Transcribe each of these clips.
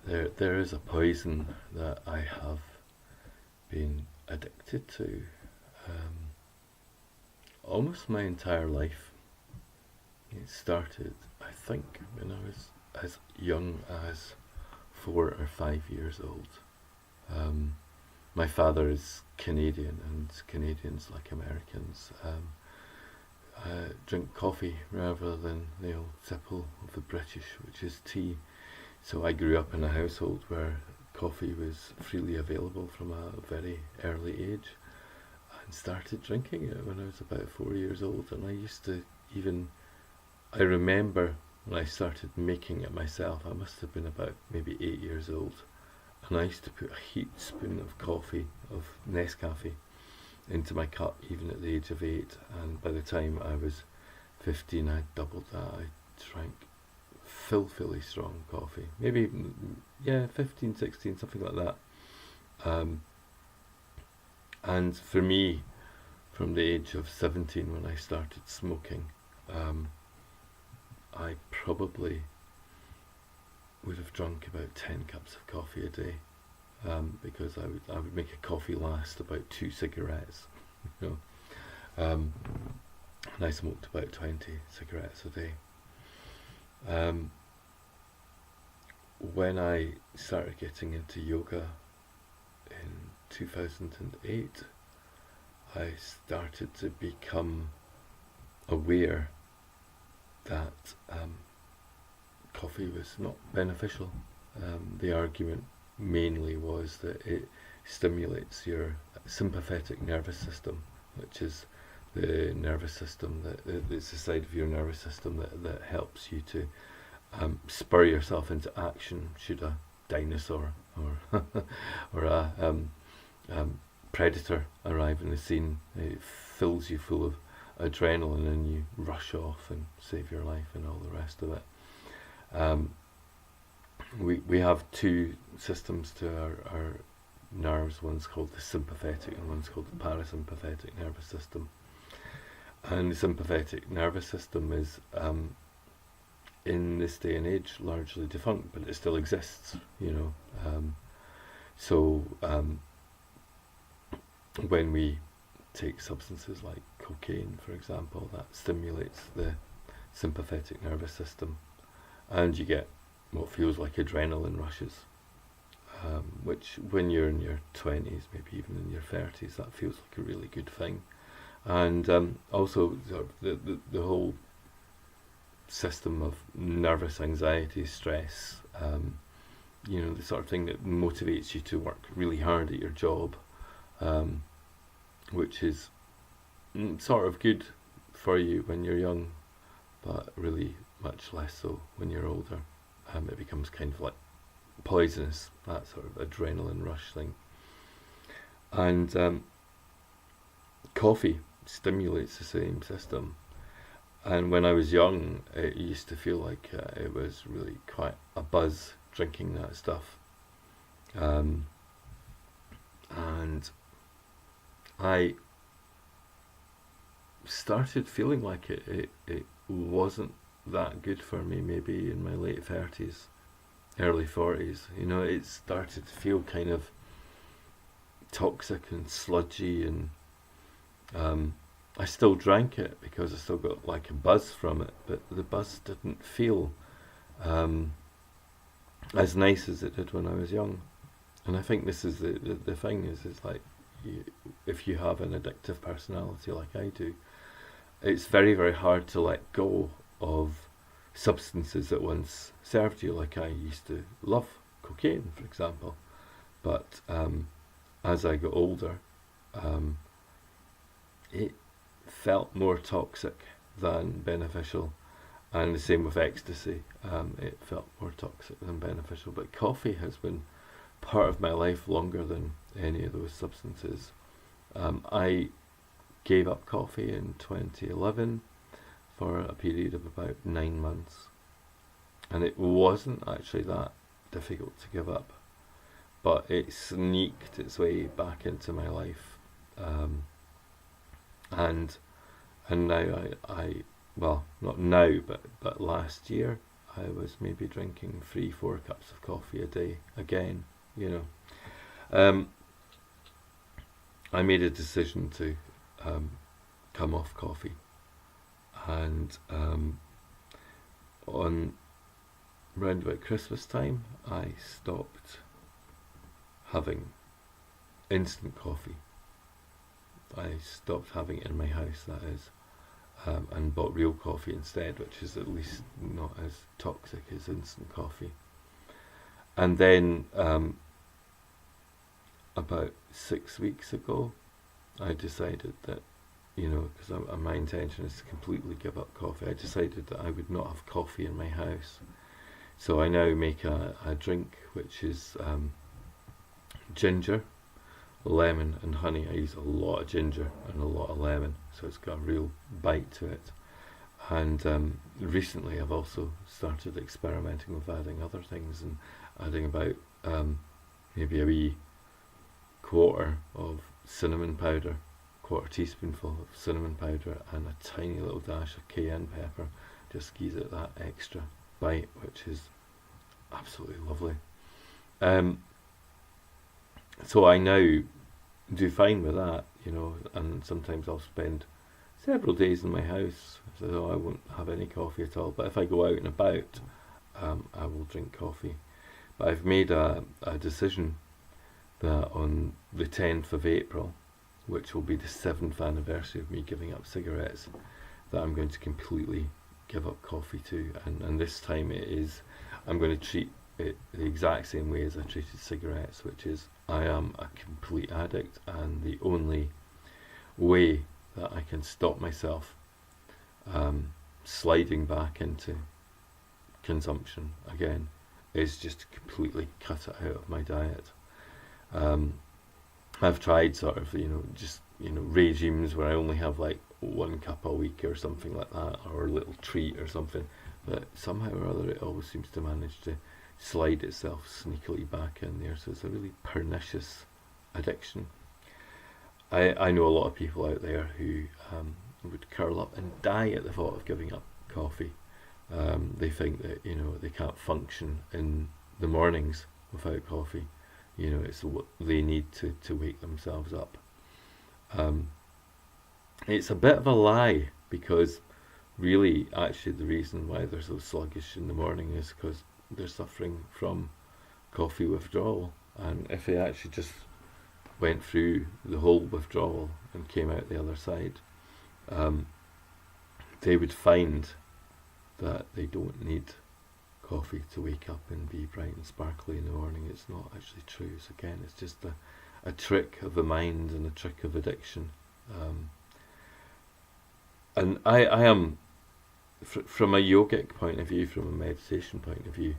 There is a poison that I have been addicted to um, almost my entire life. It started, I think, when I was as young as 4 or 5 years old. Um, my father is Canadian, and Canadians, like Americans, drink coffee rather than the old tipple of the British, which is tea. So I grew up in a household where coffee was freely available from a very early age, and started drinking it when I was about 4 years old. And I used to even, I remember when I started making it myself, I must have been about maybe 8 years old, and I used to put a heaped spoon of coffee, of Nescafe, into my cup even at the age of 8, and by the time I was 15 I'd doubled that. I drank filthily strong coffee, maybe, yeah, 15, 16, something like that. Um, and for me, from the age of 17 when I started smoking, um, I probably would have drunk about 10 cups of coffee a day, because I would make a coffee last about 2 cigarettes, you know, and I smoked about 20 cigarettes a day. When I started getting into yoga in 2008, I started to become aware that coffee was not beneficial. The argument mainly was that it stimulates your sympathetic nervous system, which is the nervous system it's the side of your nervous system that helps you to spur yourself into action should a dinosaur or or a predator arrive in the scene. It fills you full of adrenaline and you rush off and save your life and all the rest of it. We have two systems to our nerves. One's called the sympathetic and one's called the parasympathetic nervous system. And the sympathetic nervous system is, in this day and age, largely defunct, but it still exists, you know. So when we take substances like cocaine, for example, that stimulates the sympathetic nervous system, and you get what feels like adrenaline rushes, which when you're in your 20s, maybe even in your 30s, that feels like a really good thing. And also sort of the whole system of nervous anxiety, stress, you know, the sort of thing that motivates you to work really hard at your job, which is sort of good for you when you're young, but really much less so when you're older. It becomes kind of like poisonous, that sort of adrenaline rush thing. And coffee stimulates the same system. And when I was young, it used to feel like it was really quite a buzz drinking that stuff. And I started feeling like it wasn't that good for me maybe in my late 30s, early 40s. You know, it started to feel kind of toxic and sludgy, and I still drank it because I still got like a buzz from it, but the buzz didn't feel as nice as it did when I was young. And I think this is the thing is like, if you have an addictive personality like I do, it's very, very hard to let go of substances that once served you. Like I used to love cocaine, for example, but as I got older, it felt more toxic than beneficial, and the same with ecstasy. It felt more toxic than beneficial, but coffee has been part of my life longer than any of those substances. I gave up coffee in 2011 for a period of about 9 months, and it wasn't actually that difficult to give up, but it sneaked its way back into my life. And now I well, not now, but last year I was maybe drinking 3-4 cups of coffee a day again, you know. I made a decision to come off coffee, and on round about Christmas time I stopped having instant coffee. I stopped having it in my house, that is, and bought real coffee instead, which is at least not as toxic as instant coffee. And then about 6 weeks ago, I decided that, you know, because my intention is to completely give up coffee, I decided that I would not have coffee in my house. So I now make a drink which is ginger, lemon and honey. I use a lot of ginger and a lot of lemon, so it's got a real bite to it. And recently I've also started experimenting with adding other things, and adding about maybe a wee quarter of cinnamon powder, quarter teaspoonful of cinnamon powder, and a tiny little dash of cayenne pepper. Just gives it that extra bite, which is absolutely lovely. So I now do fine with that, you know, and sometimes I'll spend several days in my house, so I won't have any coffee at all. But if I go out and about, I will drink coffee. But I've made a decision that on the 10th of April, which will be the 7th anniversary of me giving up cigarettes, that I'm going to completely give up coffee too. And this time I'm going to treat it the exact same way as I treated cigarettes, which is I am a complete addict, and the only way that I can stop myself sliding back into consumption again is just to completely cut it out of my diet. I've tried sort of, just, regimes where I only have like 1 cup a week or something like that, or a little treat or something, but somehow or other it always seems to manage to slide itself sneakily back in there. So it's a really pernicious addiction. I know a lot of people out there who would curl up and die at the thought of giving up coffee. They think that they can't function in the mornings without coffee. It's what they need to wake themselves up. It's a bit of a lie, because really actually the reason why they're so sluggish in the morning is because they're suffering from coffee withdrawal. And if they actually just went through the whole withdrawal and came out the other side, they would find that they don't need coffee to wake up and be bright and sparkly in the morning. It's not actually true. So again, it's just a trick of the mind and a trick of addiction. And I am, from a yogic point of view, from a meditation point of view,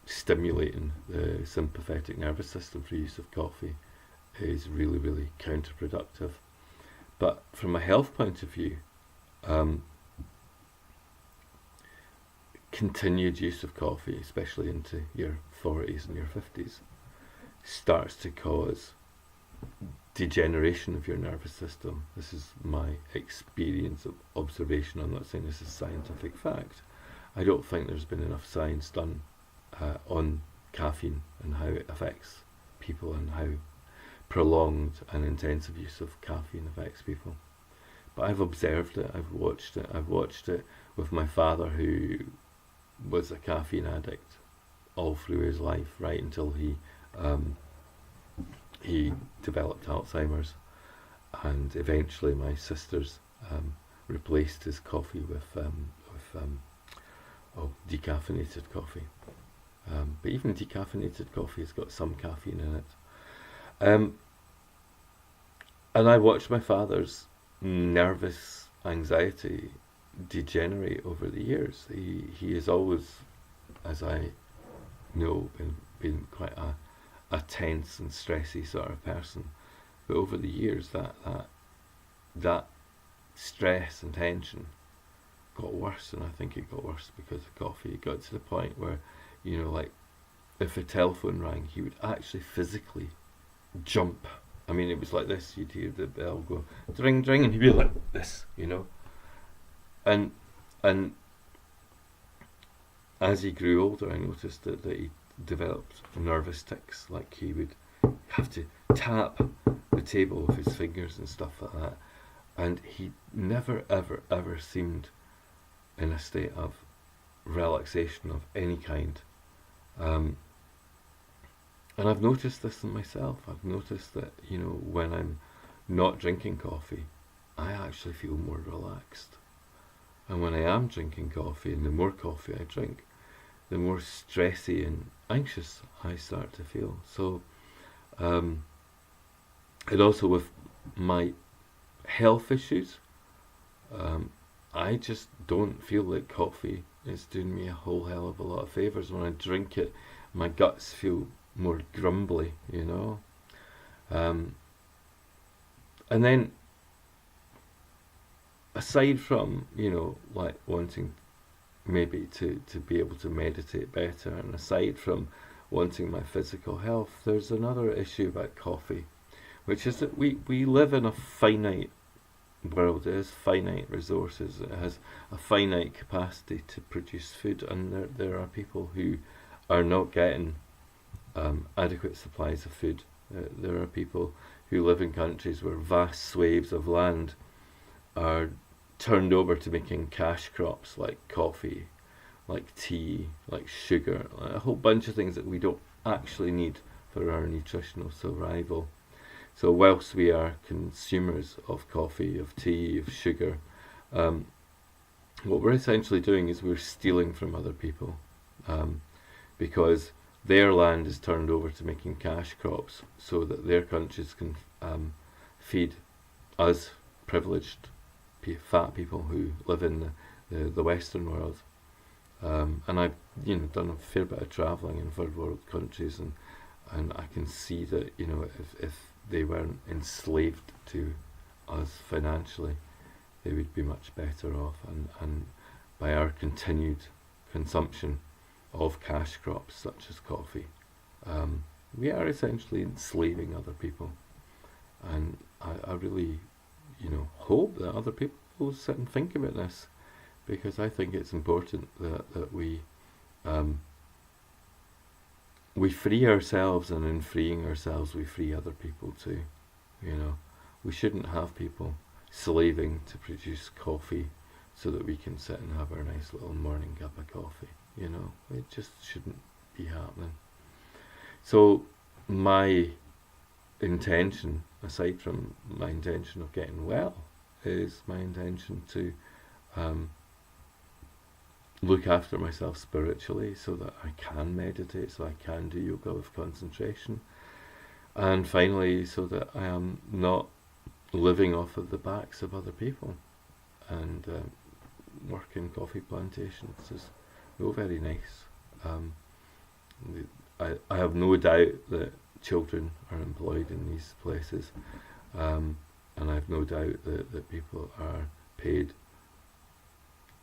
stimulating the sympathetic nervous system for use of coffee is really, really counterproductive. But from a health point of view, continued use of coffee, especially into your 40s and your 50s, starts to cause degeneration of your nervous system. This is my experience of observation. I'm not saying this is scientific fact. I don't think there's been enough science done on caffeine and how it affects people, and how prolonged and intensive use of caffeine affects people. But I've observed it, I've watched it with my father, who was a caffeine addict all through his life, right until he developed Alzheimer's, and eventually my sisters replaced his coffee with decaffeinated coffee. But even decaffeinated coffee has got some caffeine in it. And I watched my father's nervous anxiety degenerate over the years. He has always, as I know, been quite a tense and stressy sort of person. But over the years, that stress and tension got worse, and I think it got worse because of coffee. It got to the point where, like, if a telephone rang, he would actually physically jump. I mean, it was like this. You'd hear the bell go, dring, dring, and he'd be like this, And as he grew older, I noticed that he developed nervous tics, like he would have to tap the table with his fingers and stuff like that. And he never, ever, ever seemed in a state of relaxation of any kind. And I've noticed this in myself. I've noticed that, when I'm not drinking coffee, I actually feel more relaxed. And when I am drinking coffee, and the more coffee I drink, the more stressy and anxious I start to feel. So, and also with my health issues, I just don't feel like coffee is doing me a whole hell of a lot of favours. When I drink it, my guts feel more grumbly, and then aside from, like wanting maybe to be able to meditate better, and aside from wanting my physical health, there's another issue about coffee, which is that we live in a finite world. It has finite resources, it has a finite capacity to produce food, and there are people who are not getting adequate supplies of food. There are people who live in countries where vast swathes of land are turned over to making cash crops like coffee, like tea, like sugar, like a whole bunch of things that we don't actually need for our nutritional survival. So whilst we are consumers of coffee, of tea, of sugar, what we're essentially doing is we're stealing from other people, because their land is turned over to making cash crops so that their countries can feed us privileged fat people who live in the Western world. And I've done a fair bit of travelling in third world countries, and I can see that if they weren't enslaved to us financially, they would be much better off. And by our continued consumption of cash crops such as coffee, we are essentially enslaving other people. And I really hope that other people will sit and think about this, because I think it's important that we free ourselves, and in freeing ourselves we free other people too. We shouldn't have people slaving to produce coffee so that we can sit and have our nice little morning cup of coffee. It just shouldn't be happening. So my intention, aside from my intention of getting well, is my intention to look after myself spiritually, so that I can meditate, so I can do yoga with concentration, and finally so that I am not living off of the backs of other people. And working coffee plantations is very nice. I have no doubt that children are employed in these places, and I have no doubt that people are paid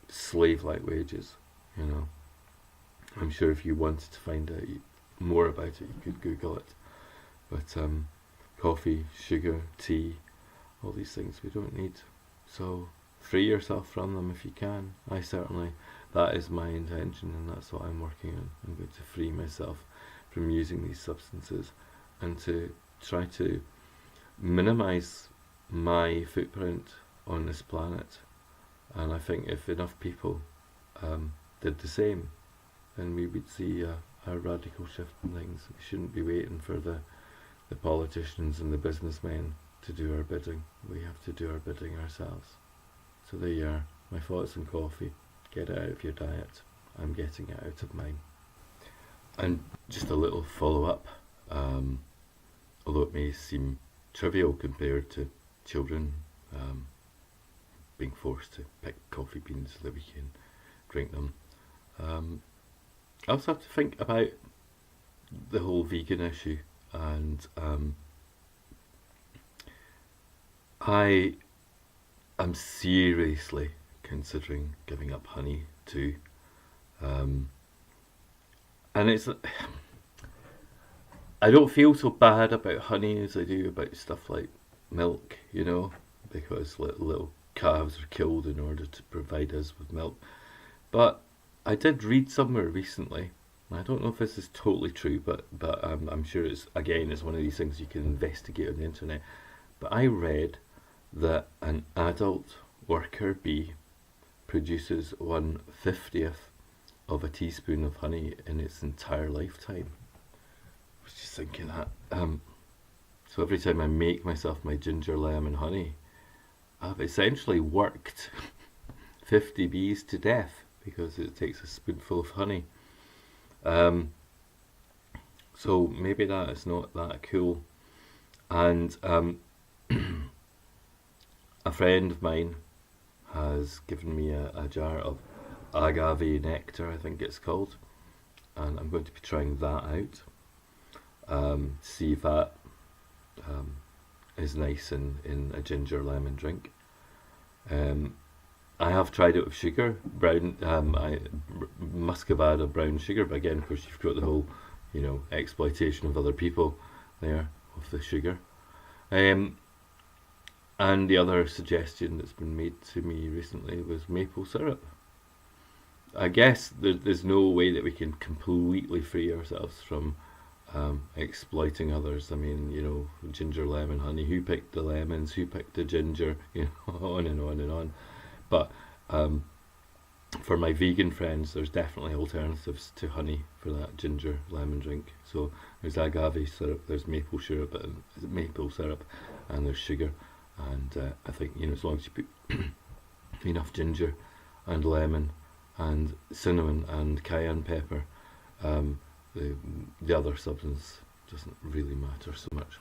slave-like wages. I'm sure if you wanted to find out more about it, you could Google it. But coffee, sugar, tea, all these things we don't need. So free yourself from them if you can. That is my intention, and that's what I'm working on. I'm going to free myself from using these substances, and to try to minimize my footprint on this planet. And I think if enough people did the same, then we would see a radical shift in things. We shouldn't be waiting for the politicians and the businessmen to do our bidding. We have to do our bidding ourselves. So there you are, my thoughts on coffee. Get it out of your diet. I'm getting it out of mine. And just a little follow-up, although it may seem trivial compared to children being forced to pick coffee beans so that we can drink them. I also have to think about the whole vegan issue, and I am seriously considering giving up honey too. And it's, I don't feel so bad about honey as I do about stuff like milk, because little calves are killed in order to provide us with milk. But I did read somewhere recently. I don't know if this is totally true, but I'm sure it's one of these things you can investigate on the internet. But I read that an adult worker bee produces 1/50th of a teaspoon of honey in its entire lifetime. I was just thinking that. So every time I make myself my ginger lemon honey, I've essentially worked 50 bees to death because it takes a spoonful of honey. So maybe that is not that cool. And a friend of mine has given me a jar of agave nectar, I think it's called, and I'm going to be trying that out. See if that is nice in a ginger lemon drink. I have tried it with sugar, muscovado or brown sugar, but again, of course, you've got the whole, exploitation of other people there with the sugar. And the other suggestion that's been made to me recently was maple syrup. I guess there's no way that we can completely free ourselves from exploiting others. I mean, ginger, lemon, honey. Who picked the lemons? Who picked the ginger? On and on and on. But for my vegan friends, there's definitely alternatives to honey for that ginger lemon drink. So there's agave syrup, there's maple syrup, and there's sugar. And I think as long as you put enough ginger and lemon and cinnamon and cayenne pepper, the other substance doesn't really matter so much.